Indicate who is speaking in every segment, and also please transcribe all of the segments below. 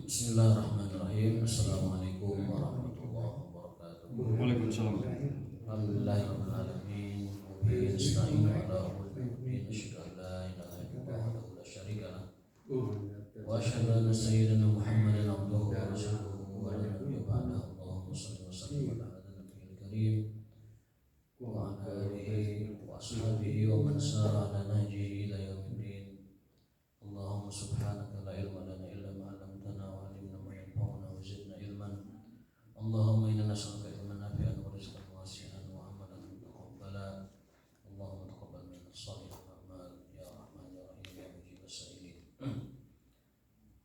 Speaker 1: Bismillahirrahmanirrahim. Assalamualaikum warahmatullahi wabarakatuh.
Speaker 2: Waalaikumsalam.
Speaker 1: Alhamdulillahirabbil alamin. Wa bihi nasta'inu ala umuri din. Asyhadu an la ilaha illallah wahdahu la syarika lah. Wa asyhadu anna sayyidina Muhammadan abduhu wa rasuluhu wa la nabiyya ba'dahu. Allahumma shalli wa sallim ala nabiyil karim wa ala alihi wa ashabihi wa man sara ala nahjihi ila yaumiddin. Allahumma subhanaka la ilma lana illa ma 'allamtana wa 'allimna ma yanfa'una wa zidna ilman. Allahumma inna nas'aluka ilman nafi'an wa rizqan wasi'an wa amalan mutaqabbala. Allahumma taqabbal minna shalihal a'mal ya rahman ya rahim ya mujibas sa'ilin.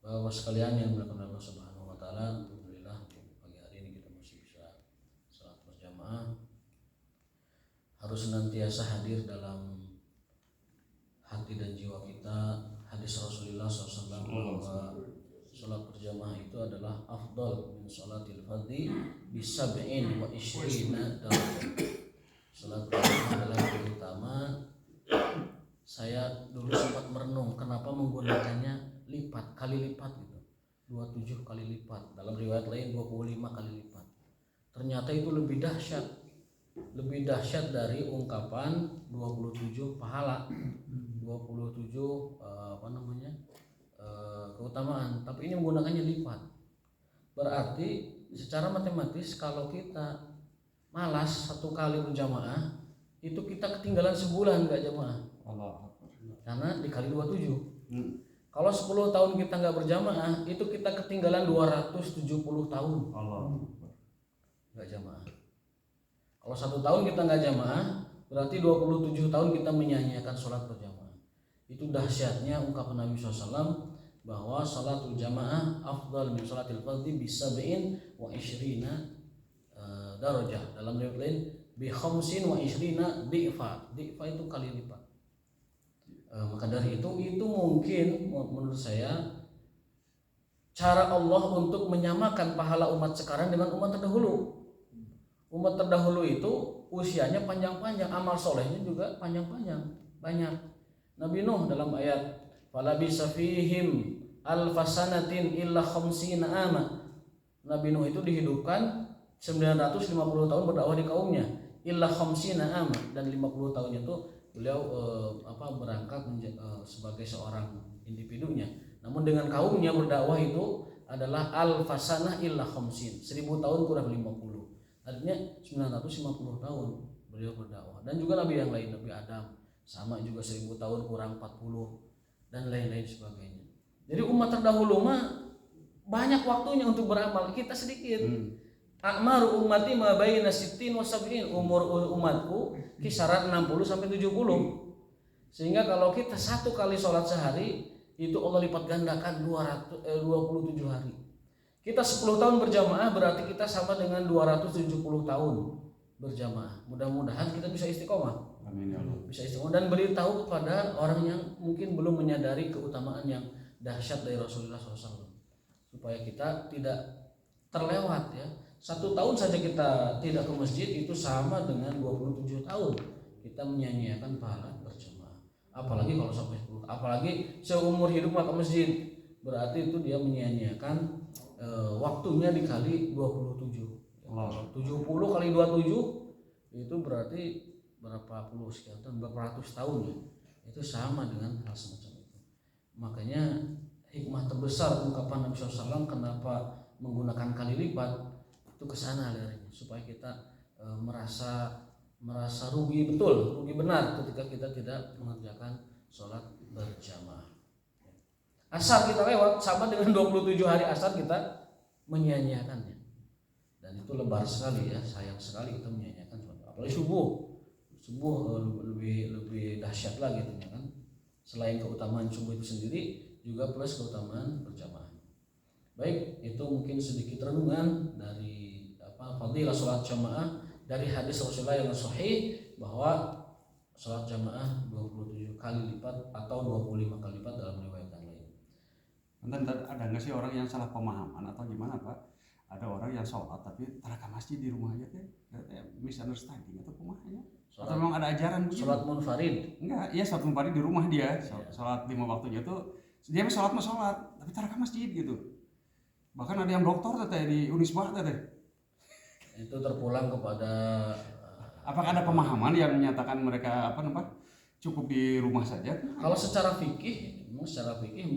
Speaker 1: Bapak sekalian yang dimuliakan Allah Subhanahu wa taala, alhamdulillah pagi hari ini kita masih bisa salat berjamaah. Harus senantiasa hadir dalam hati dan jiwa kita hadis Rasulullah SAW bahwa salat berjamaah itu adalah afdal min salatil fardhi bi sab'in wa ishrina darajah. Salat berjamaah adalah lebih utama. Saya dulu sempat merenung kenapa menggunakannya kali lipat gitu. 27 kali lipat. Dalam riwayat lain 25 kali lipat. Ternyata itu lebih dahsyat. Lebih dahsyat dari ungkapan 27 pahala. 27 keutamaan, tapi ini menggunakannya lipat. Berarti secara matematis kalau kita malas satu kali berjamaah, itu kita ketinggalan sebulan nggak jamaah.
Speaker 2: Allah.
Speaker 1: Karena dikali 27. Kalau 10 tahun kita nggak berjamaah, itu kita ketinggalan 270 tahun.
Speaker 2: Allah.
Speaker 1: Nggak jamaah. Kalau 1 tahun kita nggak jamaah, berarti 27 tahun kita menyanyiakan sholat berjamaah. Itu dahsyatnya ungkapan Nabi SAW bahwa sholatul jamaah afdal min sholatil fardhi bi sab'in wa ishrina darajah. Dalam riwayat lain bi khamsin wa ishrina di'fa. Di'fa itu kali lipat. Maka dari itu mungkin menurut saya cara Allah untuk menyamakan pahala umat sekarang dengan umat terdahulu. Umat terdahulu itu usianya panjang-panjang, amal solehnya juga panjang-panjang, banyak. Nabi Nuh dalam ayat falabisa fihim alfasanatin illa khamsina ama. Nabi Nuh itu dihidupkan 950 tahun berdakwah di kaumnya, illa khamsina ama, dan 50 tahun itu beliau berangkat sebagai seorang individunya. Namun dengan kaumnya berdakwah itu adalah alfasanah illa khamsin, 1000 tahun kurang 50. Artinya 950 tahun beliau berdakwah. Dan juga nabi yang lain, Nabi Adam sama juga 1000 tahun kurang 40 dan lain-lain sebagainya. Jadi umat terdahulu mah banyak waktunya untuk beramal, kita sedikit. A'maru ummati ma baina 60 wa 70. Umur umatku kisaran 60 sampai 70. Sehingga kalau kita satu kali sholat sehari itu Allah lipat gandakan 27 hari. Kita 10 tahun berjamaah berarti kita sama dengan 270 tahun berjamaah. Mudah-mudahan kita bisa istiqomah.
Speaker 2: Amin ya Allah.
Speaker 1: Bisa istiqomah dan beritahu kepada orang yang mungkin belum menyadari keutamaan yang dahsyat dari Rasulullah SAW, supaya kita tidak terlewat ya. 1 tahun saja kita tidak ke masjid itu sama dengan 27 tahun kita menyanyiakan pahala berjamaah. Apalagi kalau sampai 10, apalagi seumur hidup ke masjid, berarti itu dia menyanyiakan waktunya dikali 27. 70 kali 27 itu berarti berapa puluh sekian tahun, berapa ratus tahun ya. Itu sama dengan hal semacam itu. Makanya hikmah terbesar ungkapan Nabi SAW kenapa menggunakan kali lipat itu kesana larinya, supaya kita merasa rugi betul, rugi benar ketika kita tidak mengerjakan sholat berjamaah. Asar kita lewat sama dengan 27 hari asar kita menyanyiakannya. Dan itu lebar sekali ya, sayang sekali kita menyanyiakan sholat. Apalagi subuh lebih dahsyat lagi gitu kan. Selain keutamaan subuh itu sendiri, juga plus keutamaan berjamaah. Baik, itu mungkin sedikit renungan dari fadilah sholat jamaah dari hadis Rasulullah yang sahih bahwa sholat jamaah 27 kali lipat atau 25 kali lipat dalam riwayat yang lain.
Speaker 2: Ada nggak sih orang yang salah pemahaman atau gimana Pak? Ada orang yang sholat tapi ke masjid di rumah aja teh, misunderstanding atau pemahamannya? Atau memang ada ajaran begini?
Speaker 1: Sholat munfarid?
Speaker 2: Enggak, iya sholat munfarid di rumah dia. Sholat 5 waktunya tuh dia sholat tapi ke masjid gitu. Bahkan ada yang dokter teh di Unisba teh.
Speaker 1: Itu terpulang kepada
Speaker 2: Apakah ada pemahaman yang menyatakan mereka cukup di rumah saja?
Speaker 1: kalau secara fikih,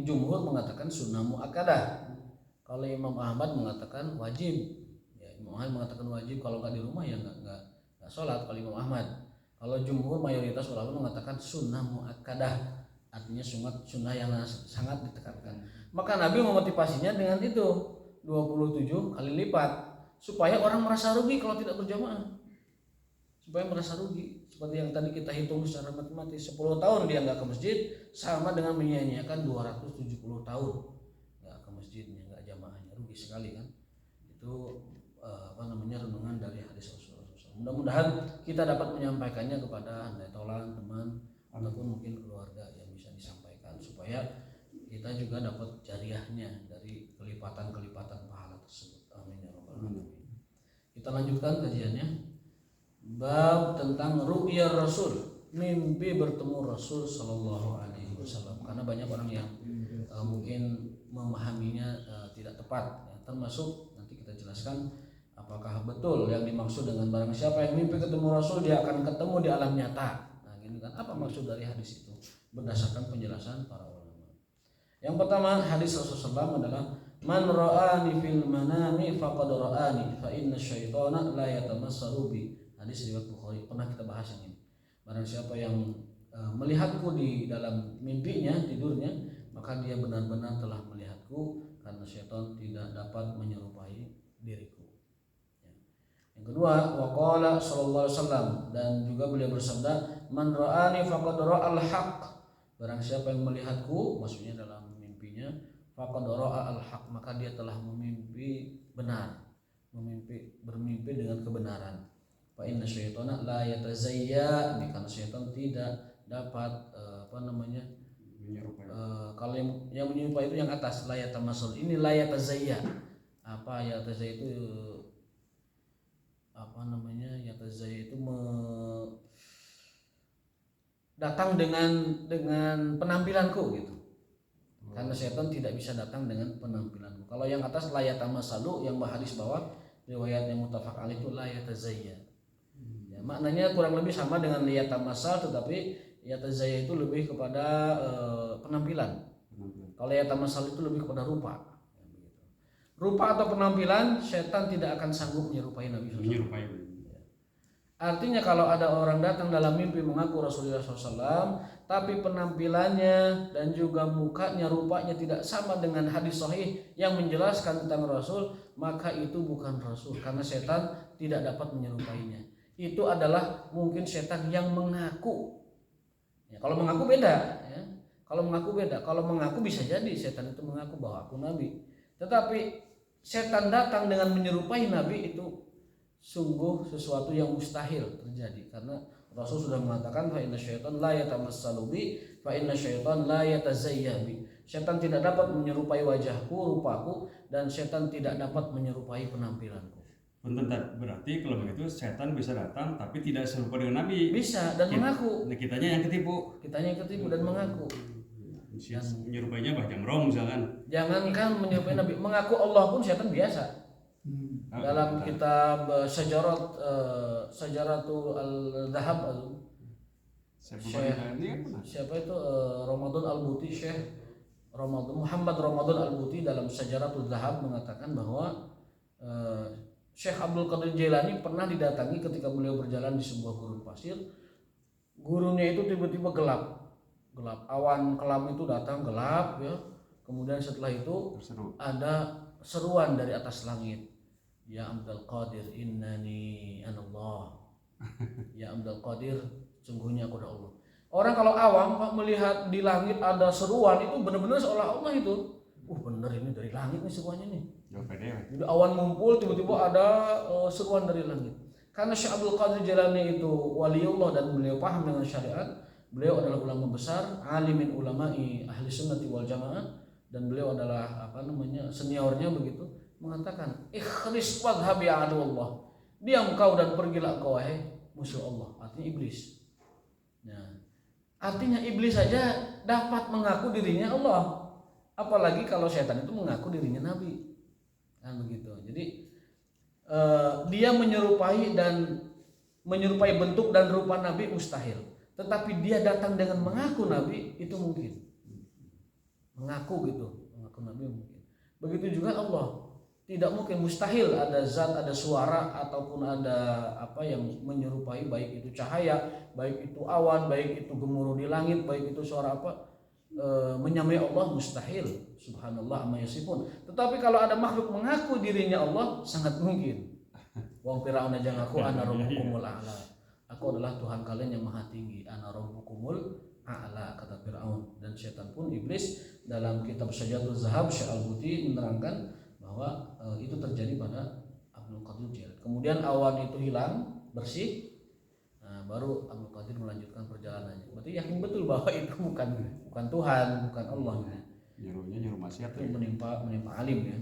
Speaker 1: jumhur mengatakan sunnah muakkadah. Kalau Imam Ahmad mengatakan wajib. Ya, Imam Ahmad mengatakan wajib, kalau nggak di rumah ya nggak sholat kalau Imam Ahmad. Kalau jumhur mayoritas ulama mengatakan sunnah muakkadah, artinya sunnah yang sangat ditekankan. Maka Nabi memotivasinya dengan itu 27 kali lipat supaya orang merasa rugi kalau tidak berjamaah. Supaya merasa rugi, seperti yang tadi kita hitung secara matematis, 10 tahun dia nggak ke masjid sama dengan menyia-nyiakan 270 tahun nggak ke masjidnya, nggak jamaahnya, rugi sekali kan. Itu renungan dari hadis Rasulullah SAW. Mudah-mudahan kita dapat menyampaikannya kepada handai tolan, teman, ataupun mungkin keluarga yang bisa disampaikan supaya kita juga dapat jariahnya dari kelipatan-kelipatan pahala tersebut. Amin ya rabbal alamin. Kita lanjutkan kajiannya. Bab tentang ru'ya Rasul, mimpi bertemu Rasul Sallallahu Alaihi Wasallam. Karena banyak orang yang mungkin memahaminya tidak tepat, ya. Termasuk nanti kita jelaskan apakah betul yang dimaksud dengan barang siapa yang mimpi ketemu Rasul dia akan ketemu di alam nyata. Nah, gini kan, apa maksud dari hadis itu berdasarkan penjelasan para ulama. Yang pertama, hadis Rasulullah SAW adalah man ra'ani fil manami faqad ra'ani fa inna syaitana la yatamassalu bi. Hadis riwayat Bukhari, pernah kita bahas yang ini. Barang siapa yang melihatku di dalam mimpinya, tidurnya, maka dia benar-benar telah melihatku, karena syaitan tidak dapat menyerupai diriku. Ya. Yang kedua, waqala sallallahu alaihi wasallam, dan juga beliau bersabda, man ra'ani faqad ra'al haqq. Barang siapa yang melihatku, maksudnya dalam mimpinya, faqad ra'al haqq, maka dia telah memimpi benar, bermimpi dengan kebenaran. Fa inna syaitana la yatazayya, karena syaitan tidak dapat
Speaker 2: Menyerupai.
Speaker 1: Kalau yang menyerupai itu yang atas, la yatamassul. Ini la yatazayya. Apa yatazayya itu yatazayya itu datang dengan penampilanku gitu. Karena syaitan tidak bisa datang dengan penampilanku. Kalau yang atas la yatamassalu, yang hadis bawah riwayat yang muttafaq alaih itu la yatazayya. Maknanya kurang lebih sama dengan yatamasal, tetapi yatazayya itu lebih kepada penampilan. Kalau yatamasal itu lebih kepada rupa. Rupa atau penampilan, setan tidak akan sanggup menyerupai Nabi SAW. Artinya kalau ada orang datang dalam mimpi mengaku Rasulullah SAW, tapi penampilannya dan juga mukanya, rupanya tidak sama dengan hadis sahih yang menjelaskan tentang Rasul, maka itu bukan Rasul, karena setan tidak dapat menyerupainya. Itu adalah mungkin setan yang mengaku. Ya, kalau mengaku beda, ya. Kalau mengaku bisa jadi setan itu mengaku bahwa aku nabi. Tetapi setan datang dengan menyerupai nabi itu sungguh sesuatu yang mustahil terjadi, karena Rasul sudah mengatakan fa inna syaitan la yatamassalu bi fa inna syaitan la yatazayya bi. Setan tidak dapat menyerupai wajahku, rupaku, dan setan tidak dapat menyerupai penampilanku.
Speaker 2: Bentar, berarti kalau begitu setan bisa datang tapi tidak serupa dengan Nabi.
Speaker 1: Bisa dan mengaku.
Speaker 2: Nah, kitanya yang ketipu.
Speaker 1: Dan mengaku.
Speaker 2: Menyerupainya Mbah Jamrong misalkan.
Speaker 1: Jangankan menyerupai Nabi, mengaku Allah pun setan biasa. Dalam kitab Sajaratul Al-Dhahab siapa itu Ramadan Al-Buti, Syekh Muhammad Ramadan Al-Buti dalam Sajaratul Dhahab mengatakan bahwa Syekh Abdul Qadir Jailani pernah didatangi ketika beliau berjalan di sebuah gurun pasir. Gurunnya itu tiba-tiba gelap, awan kelam itu datang gelap, ya. Kemudian setelah itu ada seruan dari atas langit, ya Abdul Qadir innani anallah. Ya Abdul Qadir, sungguhnya aku adalah Allah. Orang kalau awam Pak melihat di langit ada seruan itu benar-benar seolah Allah itu. Benar ini dari langit nih seruannya nih. Jadi awan ngumpul tiba-tiba ada seruan dari langit. Karena Syekh Abdul Qadir Jailani itu waliullah dan beliau paham dengan syariat. Beliau adalah ulama besar, alimin ulama'i ahli sunnati wal jamaah, dan beliau adalah seniornya begitu, mengatakan ikhris wadhhab ya aduwallah. Diam kau dan pergilah kau wahai musuh Allah, artinya iblis. Nah, artinya iblis saja dapat mengaku dirinya Allah. Apalagi kalau setan itu mengaku dirinya nabi. kan begitu. Jadi dia menyerupai bentuk dan rupa Nabi mustahil, tetapi dia datang dengan mengaku Nabi itu mungkin. Mengaku Nabi mungkin. Begitu juga Allah, tidak mungkin, mustahil ada zat, ada suara ataupun ada apa yang menyerupai, baik itu cahaya, baik itu awan, baik itu gemuruh di langit, baik itu suara apa, menyamai Allah, mustahil. Subhanallah amma yasifun. Tetapi kalau ada makhluk mengaku dirinya Allah, sangat mungkin. Wong Firaun aja ngaku ana rabbukumul a'la. Aku adalah Tuhan kalian yang maha tinggi. Ana rabbukumul a'la, kata Firaun. Dan setan pun, iblis, dalam kitab Syajatul Zahab Syekh Al-Buti menerangkan bahwa itu terjadi pada Abdul Qadir Jailani. Kemudian awan itu hilang, bersih. Nah, baru Abdul Qadir melanjutkan perjalanannya. Berarti yakin betul bahwa itu bukan Tuhan, bukan Allah.
Speaker 2: Nyuruh maksiat
Speaker 1: itu menimpa alim ya.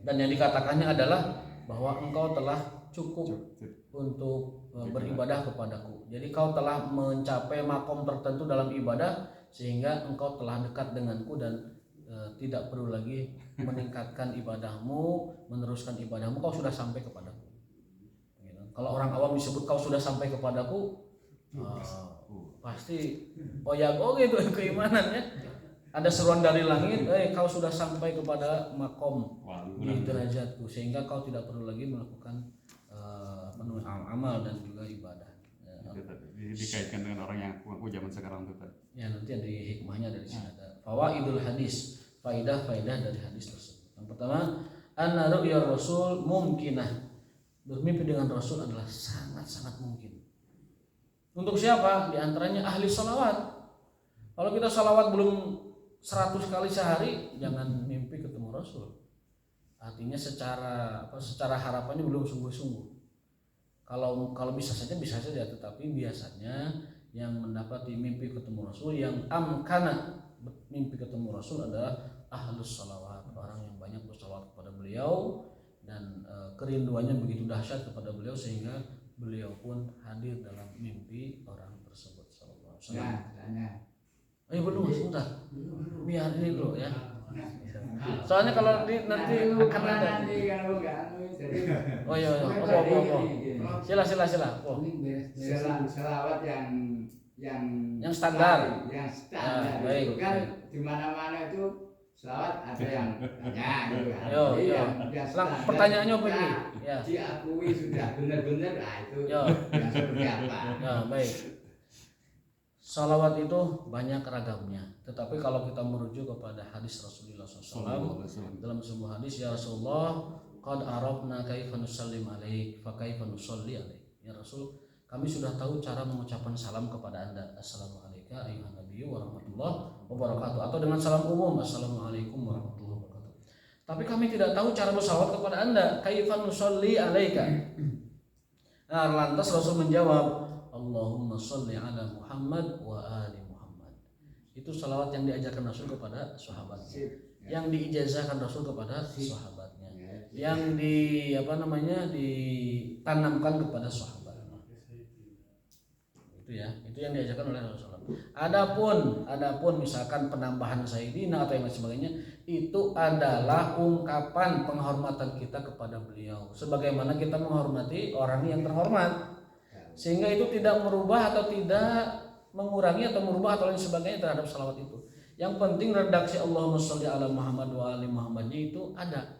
Speaker 1: Dan yang dikatakannya adalah bahwa engkau telah cukup untuk beribadah kepadaku. Jadi kau telah mencapai makom tertentu dalam ibadah sehingga engkau telah dekat denganku dan tidak perlu lagi meningkatkan ibadahmu, meneruskan ibadahmu, kau sudah sampai kepadaku. Kalau orang awam disebut kau sudah sampai kepadaku, pasti gitu keimanannya. Ada seruan dari langit, kau sudah sampai kepada makom di derajatku, sehingga kau tidak perlu lagi melakukan amal dan juga ibadah.
Speaker 2: Dikaitkan dengan orang yang aku zaman sekarang tuh kan.
Speaker 1: Ya, nanti ada hikmahnya dari sini, ada fawaidul hadis, faidah dari hadis tersebut. Yang pertama, anna ru'ya rasul mumkinah. Bermimpi dengan Rasul adalah sangat mungkin. Untuk siapa? Di antaranya ahli salawat. Kalau kita salawat belum 100 kali sehari, jangan mimpi ketemu Rasul. Artinya secara harapannya belum sungguh-sungguh. Kalau bisa saja, tetapi biasanya yang mendapati mimpi ketemu Rasul, yang amkana mimpi ketemu Rasul adalah ahlus salawat, orang yang banyak bersalawat kepada beliau dan kerinduannya begitu dahsyat kepada beliau sehingga beliau pun hadir dalam mimpi orang tersebut. Sallallahu alaihi wasallam. Belum, sebentar. Biar ini dulu ya. Soalnya kalau nanti akan ada. Oh iya. Sila. Oh.
Speaker 3: Selawat yang
Speaker 1: standar.
Speaker 3: Yang standar.
Speaker 1: Baik.
Speaker 3: Itu kan di mana-mana itu selawat ada yang tanya gitu kan.
Speaker 1: Yang pertanyaannya apa ini?
Speaker 3: Ya. Diakui sudah benar-benar, itu yang seperti apa?
Speaker 1: Ya, baik. Salawat itu banyak ragamnya, tetapi kalau kita merujuk kepada hadis Rasulullah SAW dalam sebuah hadis, ya Rasulullah, qad arafna kaifa nusallim alaik, fa kaifa nusalli alaik. Ya Rasul, kami sudah tahu cara mengucapkan salam kepada Anda. Assalamualaikum ayuhan nabiyyu wa rahmatullahi wabarakatuh, atau dengan salam umum, assalamualaikum warahmatullahi wabarakatuh. Tapi kami tidak tahu cara bersalawat kepada Anda, kaifa nusalli alaika. Nah, lantas Rasul menjawab, Allahumma sholli ala Muhammad wa ali Muhammad. Itu salawat yang diajarkan Rasul kepada sahabatnya, yang diijazahkan Rasul kepada sahabatnya, yang ditanamkan kepada sahabatnya. Itu ya, itu yang diajarkan oleh Rasulullah. Adapun misalkan penambahan Sayyidina atau yang lain sebagainya, itu adalah ungkapan penghormatan kita kepada beliau, sebagaimana kita menghormati orang yang terhormat. Sehingga itu tidak merubah atau tidak mengurangi atau merubah atau lain sebagainya terhadap salawat itu. Yang penting redaksi Allahumma sholli ala Muhammad wa ali Muhammadnya itu ada.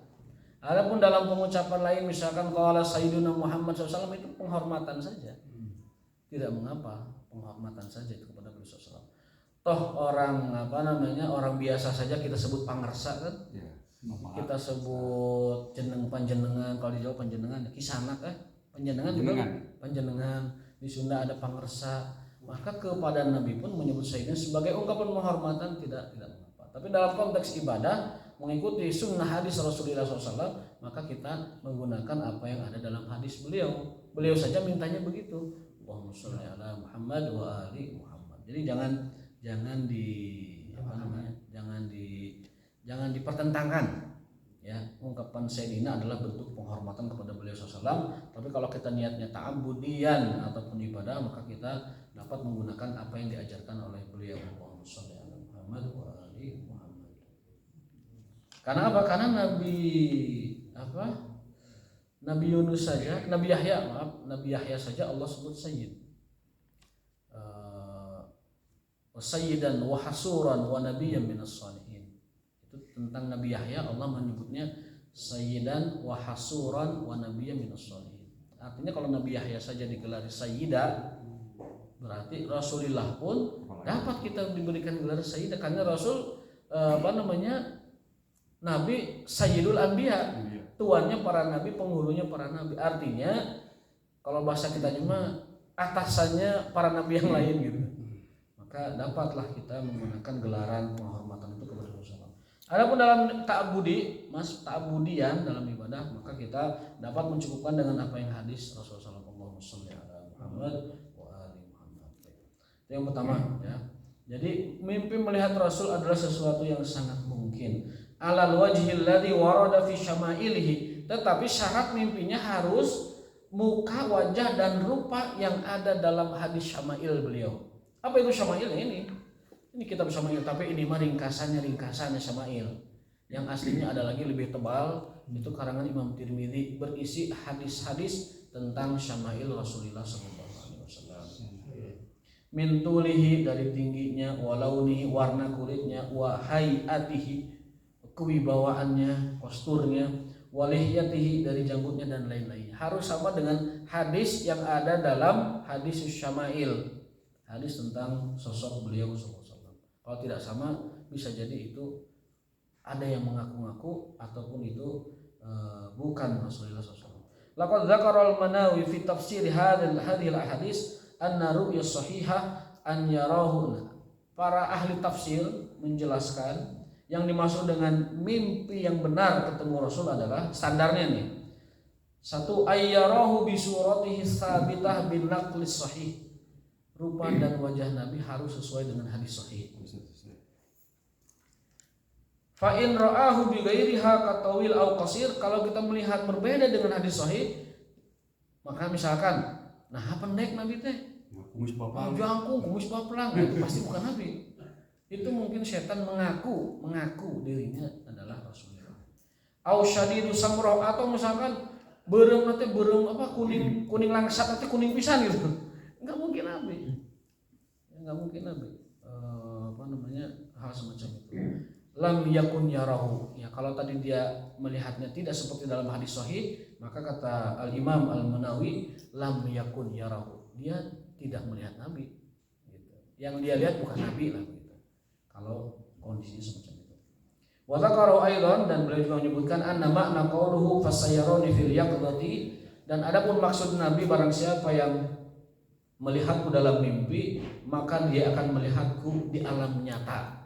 Speaker 1: Adapun dalam pengucapan lain, misalkan qala sayyiduna Muhammad SAW, itu penghormatan saja. Tidak mengapa, penghormatan saja itu kepada beliau SAW. Toh orang orang biasa saja kita sebut pangersa kan? Ya, kita sebut jeneng panjenengan, kalau di Jawa panjenengan, kisanak panjenengan, di Sunda ada pangersa. Maka kepada Nabi pun menyebut Sayyidina sebagai ungkapan penghormatan tidak mengapa. Tapi dalam konteks ibadah mengikuti sunnah hadis Rasulullah SAW, maka kita menggunakan apa yang ada dalam hadis beliau. Beliau saja mintanya begitu, Allahumma sholli ala Muhammad wa ali Muhammad. Jadi jangan dipertentangkan. Ya, ungkapan Sayyidina adalah bentuk penghormatan kepada beliau SAW. Tapi kalau kita niatnya ta'abudian ataupun ibadah, maka kita dapat menggunakan apa yang diajarkan oleh beliau, Allahumma sholli ala Muhammad wa ali Muhammad. Karena apa? Karena Nabi Nabi Yunus saja, Nabi Yahya saja Allah sebut sayyid. Sayyidan wa hasuran wa nabiyyan minas shalihin. Itu tentang Nabi Yahya Allah menyebutnya sayyidan wa hasuran wa nabiyyan minas shalihin. Artinya kalau Nabi Yahya saja digelar sayyidah, berarti Rasulullah pun dapat kita diberikan gelar sayyidah karena Rasul Nabi Sayyidul Anbiya, tuannya para nabi, penghulunya para nabi. Artinya kalau bahasa kita cuma atasannya para nabi yang lain gitu. Maka dapatlah kita menggunakan gelaran penghormatan itu kepada Rasulullah. Adapun dalam ta'abudian dalam ibadah, maka kita dapat mencukupkan dengan apa yang hadis Rasulullah sallallahu alaihi wasallam. Itu yang pertama ya. Jadi mimpi melihat Rasul adalah sesuatu yang sangat mungkin. Alal wajhil ladzi warada fi syama'ilihi, tetapi syarat mimpinya harus muka, wajah dan rupa yang ada dalam hadis syama'il beliau. Apa itu syama'il ini? Ini kitab syama'il, tapi ini mah ringkasannya syama'il. Yang aslinya ada lagi lebih tebal, itu karangan Imam Tirmidzi, berisi hadis-hadis tentang syama'il Rasulullah sallallahu alaihi wasallam. Min tulihi, dari tingginya, walaunihi, warna kulitnya, wa hayatihi, kewibawaannya, posturnya, walihyatihi, dari janggutnya dan lain-lain. Harus sama dengan hadis yang ada dalam hadis syama'il, hadis tentang sosok beliau SAW. Kalau tidak sama, bisa jadi itu ada yang mengaku-ngaku ataupun itu bukan Rasulullah SAW. Laqad dzakara al-Manawi fi tafsir hadhil ahadits anna ru'ya sahihah an yarahu. Para ahli tafsir menjelaskan yang dimaksud dengan mimpi yang benar ketemu Rasul adalah standarnya nih. Satu, ayyarahu bi suratihi tsabitah bin naqlis sahih. Rupa dan wajah Nabi harus sesuai dengan hadis sahih. Fa in ra'ahu bi ghairiha katawil aw qasir, kalau kita melihat berbeda dengan hadis sahih, maka misalkan nah pendek Nabi teh,
Speaker 2: kumis bapelang,
Speaker 1: jangkung, kumis bapelang, itu pasti bukan Nabi. Itu mungkin setan mengaku dirinya adalah Rasulullah. Aw syadidu samrah, atau misalkan beureum teh kuning langsat teh kuning pisan gitu. Enggak mungkin Nabi. Enggak mungkin Nabi. Hal semacam itu. Lam yakun yarahu. Ya, kalau tadi dia melihatnya tidak seperti dalam hadis sahih, maka kata Al-Imam Al-Manawi, lam yakun yarahu. Dia tidak melihat Nabi. Gitu. Yang dia lihat bukan Nabi lah gitu. Kalau kondisinya semacam itu. Wa dzakara aidan, dan beliau juga menyebutkan anna makna qauluhu fasayaroni fil yaqdati, dan adapun maksud Nabi, barang siapa yang melihatku dalam mimpi, maka dia akan melihatku di alam nyata.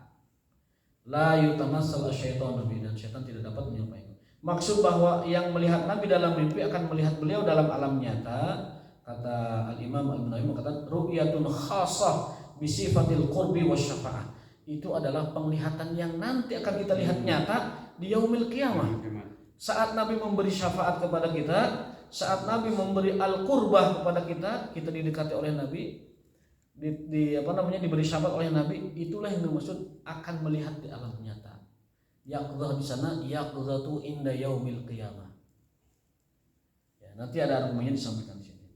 Speaker 1: La yutamassal asyaiton Nabi, dan syaitan tidak dapat menyampaikan. Maksud bahwa yang melihat Nabi dalam mimpi akan melihat beliau dalam alam nyata, kata Al-Imam Al-Munawi mengatakan ru'yatun khassah bi sifatil qurbi wasyafa'ah. Itu adalah penglihatan yang nanti akan kita lihat nyata di yaumil qiyamah. Saat Nabi memberi syafaat kepada kita, saat Nabi memberi al-qurbah kepada kita, kita didekati oleh Nabi, diberi syafaat oleh Nabi, itulah yang dimaksud akan melihat di alam nyata. Yaqdzah di sana, yaqdzatu inda yaumil qiyamah. Ya, nanti ada argumennya disampaikan di sini.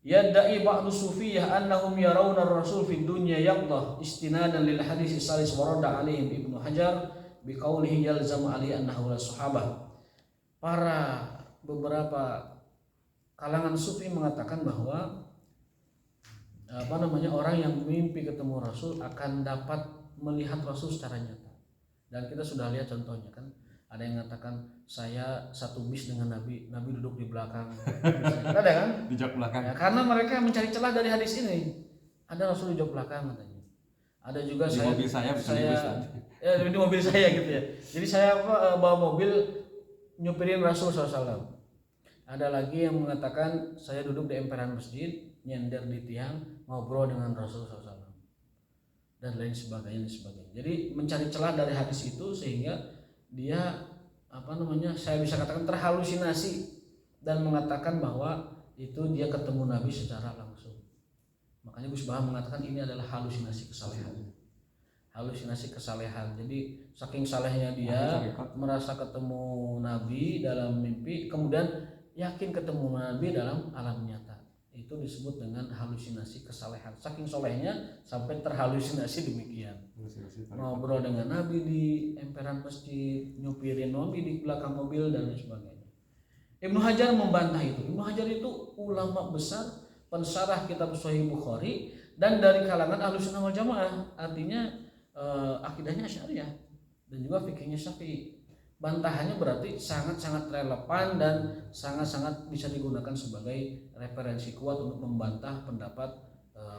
Speaker 1: Yadda'i ba'du sufiyah annahum yarawna ar-rasul fid dunya yaqdzah istinadan lil hadis salis warada alaihim Ibnu Hajar biqaulihi yalzamu ali annahu la sahabah. Para beberapa kalangan sufi mengatakan bahwa orang yang mimpi ketemu Rasul akan dapat melihat Rasul secara nyata. Dan kita sudah lihat contohnya kan, ada yang mengatakan saya satu bis dengan Nabi duduk di belakang. Ada kan?
Speaker 2: Di jok belakang.
Speaker 1: Ya, karena mereka mencari celah dari hadis ini. Ada Rasul di jok belakang katanya. Ada juga
Speaker 2: di mobil saya
Speaker 1: di mobil saya gitu ya. Jadi saya bawa mobil nyupirin Rasul SAW. Ada lagi yang mengatakan saya duduk di emperan masjid, nyender di tiang, ngobrol dengan Rasul SAW, dan lain sebagainya. Jadi mencari celah dari hadis itu sehingga dia saya bisa katakan terhalusinasi dan mengatakan bahwa itu dia ketemu Nabi secara langsung. Makanya Gus Baham mengatakan ini adalah halusinasi kesalehan. halusinasi kesalehan. Jadi saking salehnya dia
Speaker 2: Tarekat.
Speaker 1: merasa ketemu Nabi dalam mimpi, kemudian yakin ketemu Nabi dalam alam nyata. Itu disebut dengan halusinasi kesalehan. Saking solehnya sampai terhalusinasi demikian. Ngobrol dengan Nabi di emperan masjid, nyupirin Nabi di belakang mobil dan lain sebagainya. Ibnu Hajar membantah itu. Ibnu Hajar itu ulama besar, pensarah kitab Sahih Bukhari dan dari kalangan Ahlussunnah wal Jamaah. Artinya akidahnya Asy'ariyah dan juga fikihnya Syafi'i. Bantahannya berarti sangat-sangat relevan dan sangat-sangat bisa digunakan sebagai referensi kuat untuk membantah pendapat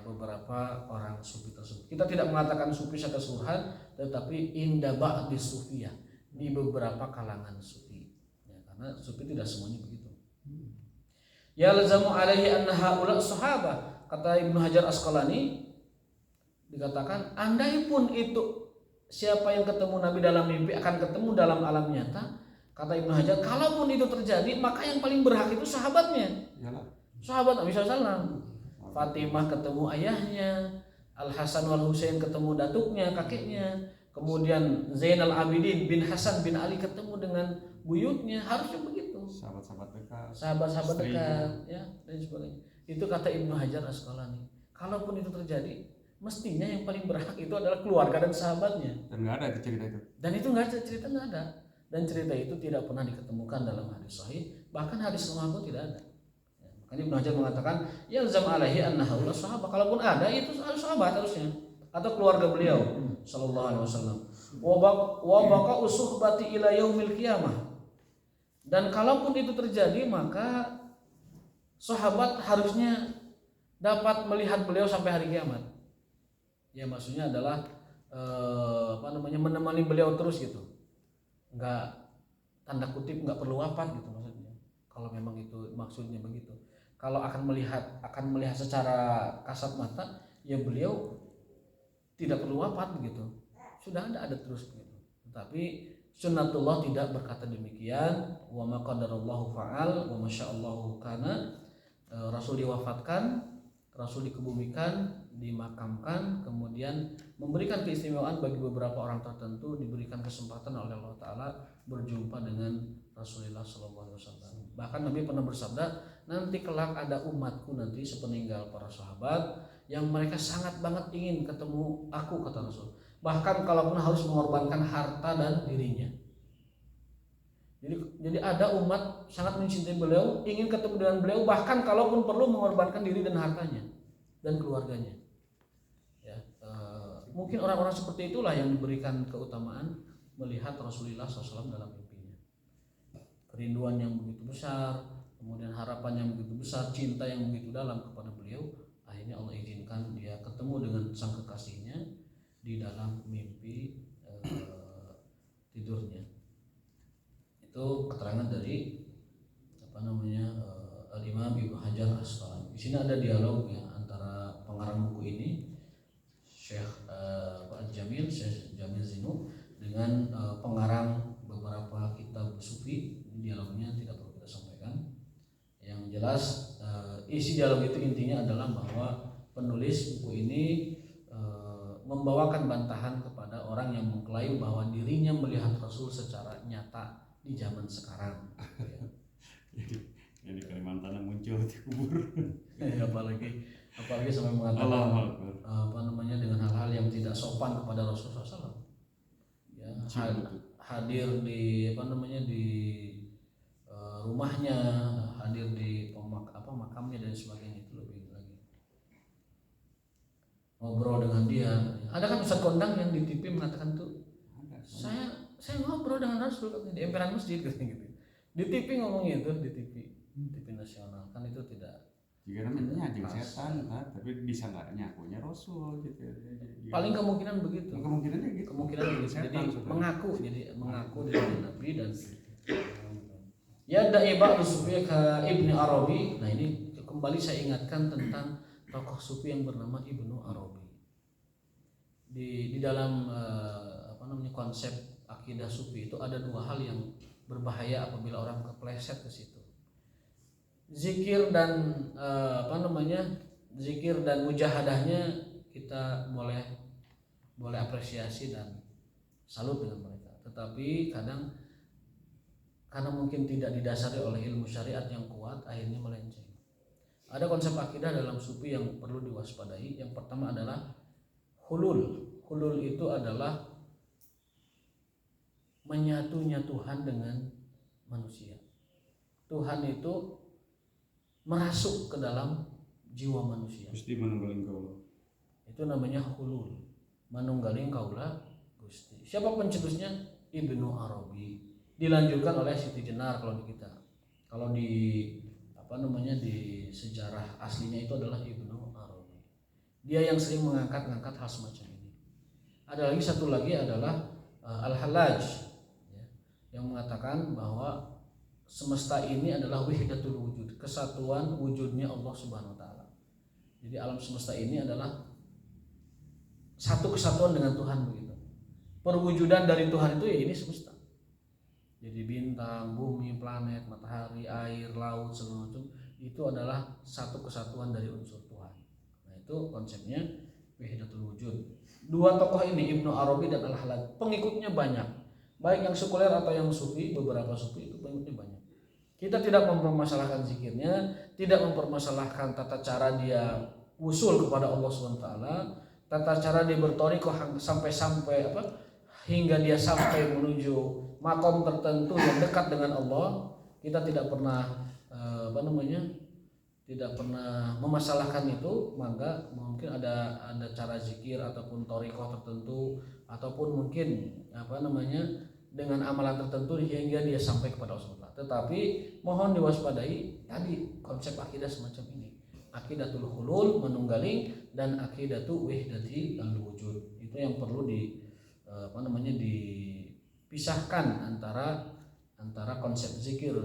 Speaker 1: beberapa orang sufi tersebut. Kita tidak mengatakan sufi secara keseluruhan, tetapi inda ba'di sufiyah, di beberapa kalangan sufi. Ya, karena sufi tidak semuanya begitu. Ya lazamu alaihi anna haula sahabah, kata Ibnu Hajar Asqalani, dikatakan andai pun itu siapa yang ketemu Nabi dalam mimpi akan ketemu dalam alam nyata, kata Ibnu Hajar, kalaupun itu terjadi maka yang paling berhak itu sahabatnya.
Speaker 2: Iyalah.
Speaker 1: Sahabat Nabi SAW. Fatimah ketemu ayahnya, Al Hasan wal Husain ketemu datuknya, kakeknya, kemudian Zainal Abidin bin Hasan bin Ali ketemu dengan buyutnya, harusnya begitu.
Speaker 2: Sahabat-sahabat dekat.
Speaker 1: Sahabat-sahabat
Speaker 2: Istrinya.
Speaker 1: dekat, ya dan sebagainya. Itu kata Ibnu Hajar Asqalani. Kalaupun itu terjadi, mestinya yang paling berhak itu adalah keluarga dan sahabatnya.
Speaker 2: Dan nggak ada itu cerita itu.
Speaker 1: Dan itu nggak ada, cerita nggak ada. Dan cerita itu tidak pernah diketemukan dalam hadis sahih, bahkan hadis lemah pun tidak ada. Ya, makanya Ibnu Hajar mengatakan, yalzam alaihi anna haula sahabat. Kalaupun ada itu harus sahabat harusnya atau keluarga beliau sallallahu alaihi wasallam. Wa baqa'u suhbati ila yaumil qiyamah. Dan kalaupun itu terjadi maka sahabat harusnya dapat melihat beliau sampai hari kiamat. Ya maksudnya adalah menemani beliau terus gitu, nggak tanda kutip nggak perlu wafat gitu maksudnya. Kalau memang itu maksudnya begitu. Kalau akan melihat secara kasat mata, ya beliau tidak perlu wafat begitu. Sudah ada terus begitu. Tapi sunnatullah tidak berkata demikian. Wa ma qadarallahu fa'al wa masyaallahu kana. Rasul diwafatkan, Rasul dikebumikan, dimakamkan, kemudian memberikan keistimewaan bagi beberapa orang tertentu, diberikan kesempatan oleh Allah Ta'ala berjumpa dengan Rasulullah SAW. Bahkan Nabi pernah bersabda, nanti kelak ada umatku nanti sepeninggal para sahabat yang mereka sangat banget ingin ketemu aku, kata Rasul. Bahkan kalaupun harus mengorbankan harta dan dirinya. Jadi ada umat sangat mencintai beliau, ingin ketemu dengan beliau, bahkan kalaupun perlu mengorbankan diri dan hartanya dan keluarganya. Ya, mungkin orang-orang seperti itulah yang diberikan keutamaan melihat Rasulullah SAW dalam mimpinya. Kerinduan yang begitu besar, kemudian harapan yang begitu besar, cinta yang begitu dalam kepada beliau, akhirnya Allah izinkan dia ketemu dengan sang kekasihnya di dalam mimpi tidurnya. Itu keterangan dari Al-Imam Ibnu Hajar Asqalani. Di sini ada dialog ya antara pengarang buku ini Syekh Jamil Zinu dengan pengarang beberapa kitab sufi. Dialognya tidak perlu kita sampaikan. Yang jelas isi dialog itu intinya adalah bahwa penulis buku ini membawakan bantahan kepada orang yang mengklaim bahwa dirinya melihat Rasul secara nyata di zaman sekarang.
Speaker 2: Jadi Kalimantan yang muncul di kubur.
Speaker 1: apalagi sampai mengatakan dengan hal-hal yang tidak sopan kepada Rasulullah SAW. Ya, hadir di di rumahnya, hadir di makamnya dan sebagainya, itu lebih lagi. Ngobrol dengan dia. Ada kan Ustaz Kondang yang di TV mengatakan tuh, saya ngobrol dengan Rasul di emperan masjid gitu. Di TV ngomongnya itu, di TV nasional kan itu tidak.
Speaker 2: Jika namanya anjing setan kan, tapi bisa nggak nyakunya Rasul gitu.
Speaker 1: Paling kemungkinan begitu.
Speaker 2: Kemungkinannya gitu.
Speaker 1: Jadi mengaku dari Nabi dan ya da'iba sufi ke Ibnu Arabi. Nah ini kembali saya ingatkan tentang tokoh sufi yang bernama Ibnu Arabi. Di dalam konsep akidah sufi itu ada dua hal yang berbahaya apabila orang kepleset ke situ. Zikir dan zikir dan mujahadahnya kita boleh boleh apresiasi dan salut dengan mereka. Tetapi kadang karena mungkin tidak didasari oleh ilmu syariat yang kuat, akhirnya melenceng. Ada konsep akidah dalam sufi yang perlu diwaspadai. Yang pertama adalah hulul. Hulul itu adalah menyatunya Tuhan dengan manusia. Tuhan itu merasuk ke dalam jiwa manusia.
Speaker 2: Gusti manunggaling kaula.
Speaker 1: Itu namanya hulul. Manunggaling kaula Gusti. Siapa pencetusnya? Ibnu Arabi. Dilanjutkan oleh Siti Jenar kalau di kita. Kalau di di sejarah aslinya itu adalah Ibnu Arabi. Dia yang sering mengangkat hal semacam ini. Ada lagi satu lagi adalah Al-Hallaj, ya, yang mengatakan bahwa semesta ini adalah wahdatul wujud, kesatuan wujudnya Allah Subhanahu wa taala. Jadi alam semesta ini adalah satu kesatuan dengan Tuhan begitu. Perwujudan dari Tuhan itu ya ini semesta. Jadi bintang, bumi, planet, matahari, air, laut, segala macam itu adalah satu kesatuan dari unsur Tuhan. Nah, itu konsepnya wahdatul wujud. Dua tokoh ini Ibnu Arabi dan Al-Hallaj, pengikutnya banyak. Baik yang sekuler atau yang sufi, beberapa sufi itu pengikutnya banyak. Kita tidak mempermasalahkan zikirnya, tidak mempermasalahkan tata cara dia usul kepada Allah SWT, tata cara dia berthariqah sampai hingga dia sampai menuju makom tertentu yang dekat dengan Allah. Kita tidak pernah tidak pernah memasalahkan itu. Maka mungkin ada cara zikir ataupun thariqah tertentu, ataupun mungkin dengan amalan tertentu hingga dia sampai kepada Allah. Tetapi mohon diwaspadai tadi konsep akidah semacam ini, akidatul hulul, menunggaling, dan akidatul wahdati al-wujud. Itu yang perlu dipisahkan antara konsep zikir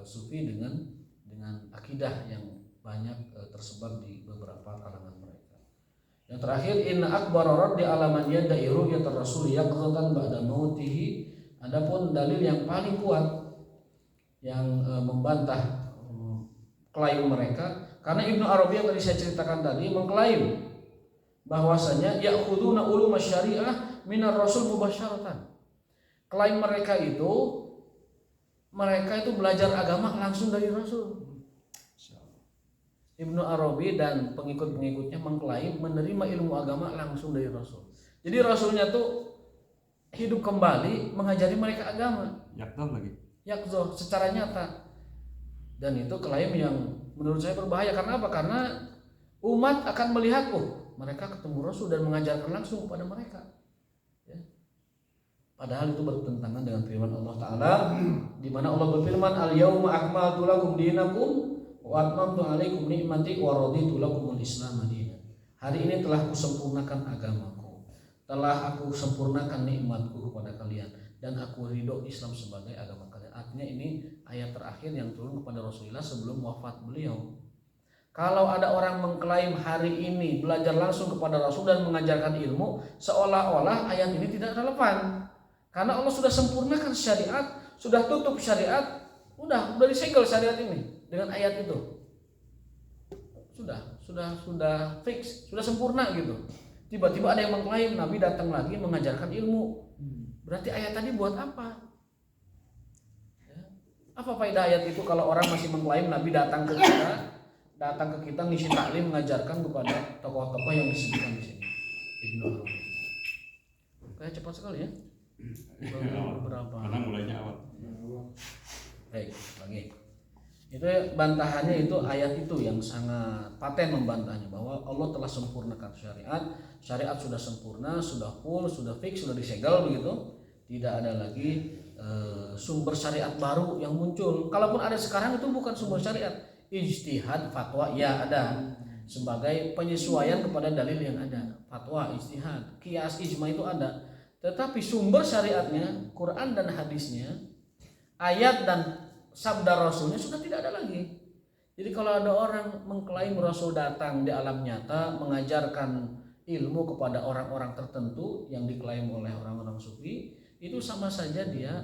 Speaker 1: sufi dengan akidah yang banyak tersebar di beberapa kalangan mereka. Yang terakhir, inna akbar raddi alaman yadairu ya rasul yaqzatan ba'da mautihi. Adapun dalil yang paling kuat yang membantah klaim mereka, karena Ibnu Arabi yang tadi saya ceritakan tadi mengklaim bahwasanya ya'khuduna ulum syariah minar rasul mubasyaratan. Klaim mereka itu belajar agama langsung dari Rasul. Ibnu Arabi dan pengikut-pengikutnya mengklaim menerima ilmu agama langsung dari Rasul. Jadi Rasulnya tuh hidup kembali mengajari mereka agama. Yakzoh secara nyata. Dan itu klaim yang menurut saya berbahaya. Karena apa? Karena umat akan melihat mereka ketemu Rasul dan mengajarkan langsung kepada mereka. Ya. Padahal itu bertentangan dengan firman Allah Ta'ala, di mana Allah berfirman, al-yauma akmaltu lakum dinakum wa atmamtu alaikum ni'mati wa raditu lakumul Islam dinan. Hari ini telah kusempurnakan agamaku, telah aku sempurnakan nikmatku kepada kalian, dan aku ridho Islam sebagai agama kalian. Artinya ini ayat terakhir yang turun kepada Rasulullah sebelum wafat beliau. Kalau ada orang mengklaim hari ini belajar langsung kepada Rasul dan mengajarkan ilmu, seolah-olah ayat ini tidak relevan. Karena Allah sudah sempurnakan syariat, sudah tutup syariat, udah disegel syariat ini dengan ayat itu. Sudah fix, sudah sempurna gitu. Tiba-tiba ada yang mengklaim Nabi datang lagi mengajarkan ilmu. Berarti ayat tadi buat apa? Ya. Apa faedah ayat itu kalau orang masih mengklaim Nabi datang ke kita ngisi taklim mengajarkan kepada tokoh-tokoh yang disebutkan di sini. Ibnu Arabi. Kayak cepat sekali ya. Berapa?
Speaker 2: Karena mulainya awal.
Speaker 1: Baik, lagi. Itu bantahannya itu ayat itu yang sangat paten membantahnya bahwa Allah telah sempurnakan syariat sudah sempurna, sudah full, sudah fix, sudah disegel begitu. Tidak ada lagi sumber syariat baru yang muncul. Kalaupun ada sekarang itu bukan sumber syariat, ijtihad, fatwa ya ada sebagai penyesuaian kepada dalil yang ada. Fatwa, ijtihad, qiyas, ijma itu ada. Tetapi sumber syariatnya, Quran dan hadisnya, ayat dan sabda Rasulnya sudah tidak ada lagi. Jadi kalau ada orang mengklaim Rasul datang di alam nyata mengajarkan ilmu kepada orang-orang tertentu yang diklaim oleh orang-orang sufi, itu sama saja dia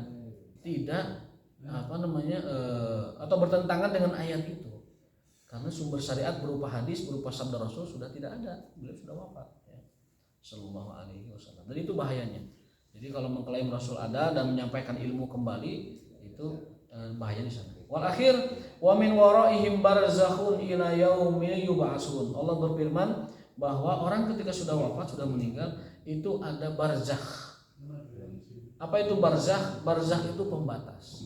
Speaker 1: tidak atau bertentangan dengan ayat itu. Karena sumber syariat berupa hadis, berupa sabda Rasul sudah tidak ada, beliau sudah wafat. Ya. Sallallahu Alaihi Wasallam. Dan itu bahayanya. Jadi kalau mengklaim Rasul ada dan menyampaikan ilmu kembali itu bahaya di sana. Wal akhir wa min waraihim barzakhun ila yaumi yub'atsun. Allah berfirman bahwa orang ketika sudah wafat, sudah meninggal, itu ada barzakh. Apa itu barzakh? Barzakh itu pembatas.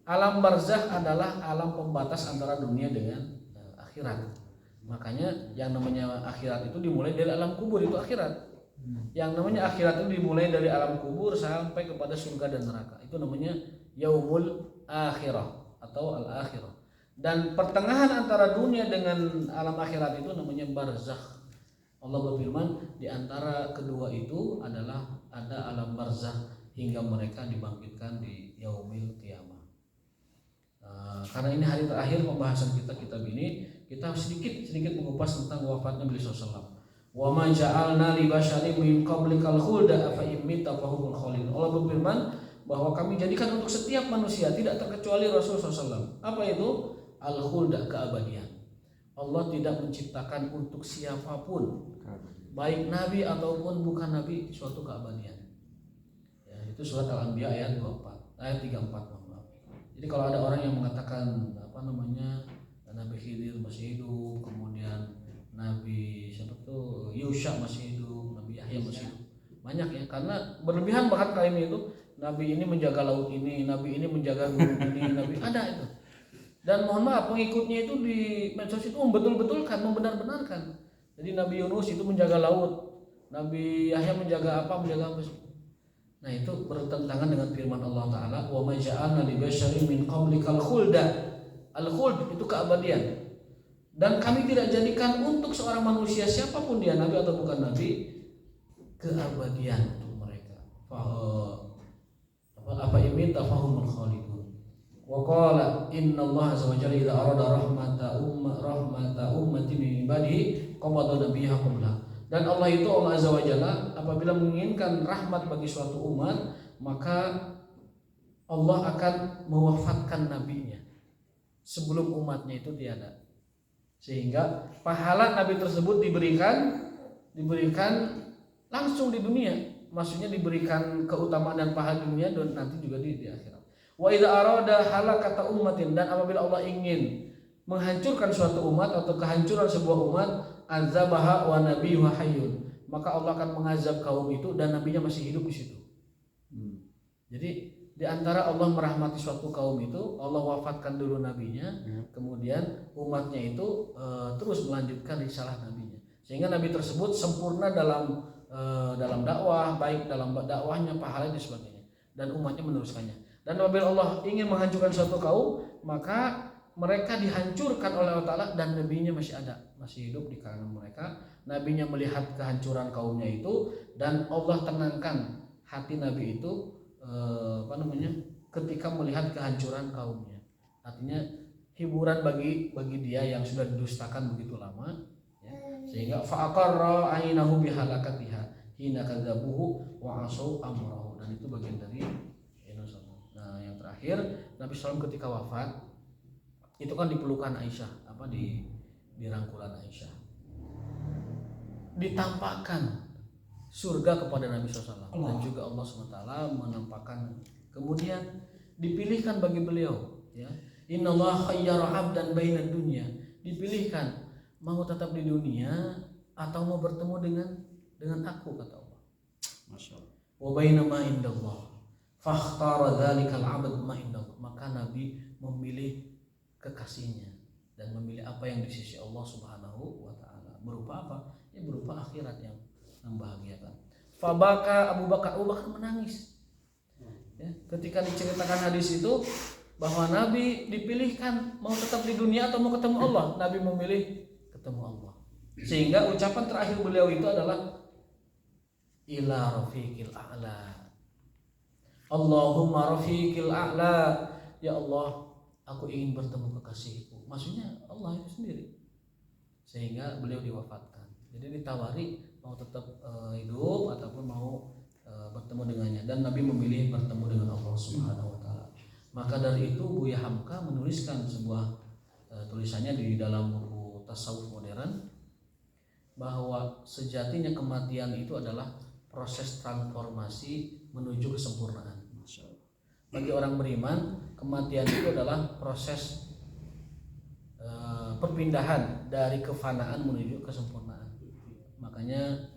Speaker 1: Alam barzakh adalah alam pembatas antara dunia dengan akhirat. Makanya yang namanya akhirat itu dimulai dari alam kubur, itu akhirat. Yang namanya akhirat itu dimulai dari alam kubur sampai kepada surga dan neraka. Itu namanya yaumul akhirah atau al-akhirah. Dan pertengahan antara dunia dengan alam akhirat itu namanya barzakh. Allah berfirman di antara kedua itu adalah ada alam barzakh hingga mereka dibangkitkan di yaumil qiyamah. Karena ini hari terakhir pembahasan kita kitab ini, kita sedikit mengupas tentang wafatnya beliau sallallahu alaihi wasallam. Wa ma ja'alna li basyarin min qablikal khulda afa immita fahumul khalidun. Allah berfirman bahwa kami jadikan untuk setiap manusia tidak terkecuali Rasul SAW. Apa itu? Al-khulda, keabadian. Allah tidak menciptakan untuk siapapun, baik nabi ataupun bukan nabi, suatu keabadian. Ya, itu surat Al-Anbiya ayat 34, maaf. Jadi kalau ada orang yang mengatakan Nabi Khidir masih hidup, kemudian Nabi siapa tuh Yusha masih hidup, Nabi Yahya masih hidup, banyak ya, karena berlebihan bahkan klaim itu. Nabi ini menjaga laut ini, Nabi ini menjaga gunung ini, Nabi ada itu. Dan mohon maaf, pengikutnya itu di medsos itu membetul-betulkan, membenar-benarkan. Jadi Nabi Yunus itu menjaga laut, Nabi Yahya menjaga apa? Nah itu bertentangan dengan firman Allah Ta'ala, wa ma ja'alna li basyarin min qablikal khulda. Al-khuld itu keabadian. Dan kami tidak jadikan untuk seorang manusia siapapun dia, nabi atau bukan nabi, keabadian untuk mereka. Apa imin tafahumul khalidun. Wa qala inna Allah azza wa jalla idza arada rahmata ummati min ibadihi qabada nabiyha qabla. Dan Allah itu, Allah azza wa jalla, apabila menginginkan rahmat bagi suatu umat, maka Allah akan mewafatkan nabinya sebelum umatnya itu tiada. Sehingga pahala nabi tersebut diberikan langsung di dunia. Maksudnya diberikan keutamaan dan pahala dunia dan nanti juga di akhirat. Wa idza arada halakata ummatin, dan apabila Allah ingin menghancurkan suatu umat atau kehancuran sebuah umat, azabaha wa nabiyyuha hayyun, maka Allah akan mengazab kaum itu dan nabinya masih hidup di situ. Jadi di antara Allah merahmati suatu kaum itu, Allah wafatkan dulu nabinya, kemudian umatnya itu terus melanjutkan risalah nabinya, sehingga nabi tersebut sempurna dalam dakwah, baik dalam dakwahnya, pahala dan sebagainya, dan umatnya meneruskannya. Dan apabila Allah ingin menghancurkan suatu kaum, maka mereka dihancurkan oleh Allah Ta'ala dan nabinya masih ada, masih hidup di kalangan mereka. Nabinya melihat kehancuran kaumnya itu dan Allah tenangkan hati nabi itu ketika melihat kehancuran kaumnya. Artinya hiburan bagi dia yang sudah didustakan begitu lama, ya. Sehingga fa'aqarra ainahu bihalakatiha hina kadzabuhu wa asau amrahu, dan itu bagian dari Nah, yang terakhir Nabi SAW ketika wafat itu kan dipelukan Aisyah, di rangkulan Aisyah, ditampakkan surga kepada Nabi SAW dan juga Allah SWT menampakkan, kemudian dipilihkan bagi beliau, ya, innallaha khayyara 'abdan bainad dunya, dipilihkan mau tetap di dunia atau mau bertemu dengan aku, kata Allah. Masyaallah. Wa baina ma indallah fakhtara dzalikal 'abd ma indallah, maka Nabi memilih kekasihnya dan memilih apa yang di sisi Allah Subhanahu wa taala. Berupa apa? Ya berupa akhirat yang membahagiakan. Fabaka Abu Bakar menangis. Ya, ketika diceritakan hadis itu bahwa Nabi dipilihkan mau tetap di dunia atau mau ketemu Allah, Nabi memilih ketemu Allah. Sehingga ucapan terakhir beliau itu adalah ila rafiqil a'la. Allahumma rafiqil a'la, ya Allah, aku ingin bertemu kekasihku. Maksudnya Allah itu sendiri. Sehingga beliau diwafatkan. Jadi ditawari mau tetap hidup ataupun mau bertemu dengannya, dan Nabi memilih bertemu dengan Allah Subhanahu wa taala. Maka dari itu Buya Hamka menuliskan sebuah tulisannya di dalam buku Tasawuf Modern. bahwa sejatinya kematian itu adalah proses transformasi menuju kesempurnaan.
Speaker 2: Masya Allah.
Speaker 1: Bagi orang beriman, kematian itu adalah proses perpindahan dari kefanaan menuju kesempurnaan. Makanya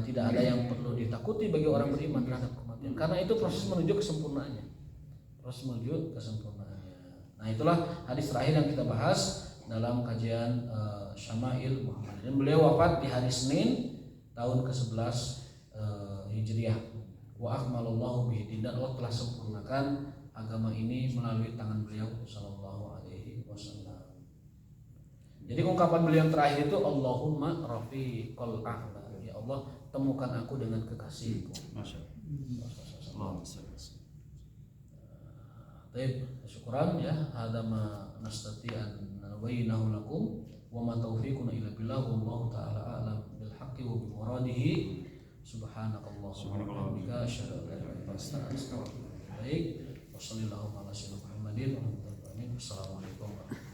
Speaker 1: tidak ada yang perlu ditakuti bagi orang beriman terhadap kematian, karena itu proses menuju kesempurnaannya. Proses menuju kesempurnaannya. Nah, itulah hadis terakhir yang kita bahas dalam kajian Syama'il Muhammad. Dan beliau wafat di hari Senin tahun ke-11 Hijriah. Wa akmalallahu bihi din, Allah telah sempurnakan agama ini melalui tangan beliau sallallahu alaihi wasallam. Jadi ungkapan beliau yang terakhir itu Allahumma rafiqal a'la. Ya Allah, temukan aku dengan kekasihku.
Speaker 2: Masya Allah.
Speaker 1: Baik, syukuran ya. Hada ma nastati an nabayyinahu lakum wa ma taufiquna illa billah wallahu ta'ala a'lam bil haqqi wa bi muradihi. Subhanakallahumma wa bihamdika asyhadu an la ilaha illa anta astaghfiruka wa atubu ilaik. Wassallallahu ala sayyidina Muhammadin wa ala alihi wasallam. Assalamualaikum warahmatullahi wabarakatuh.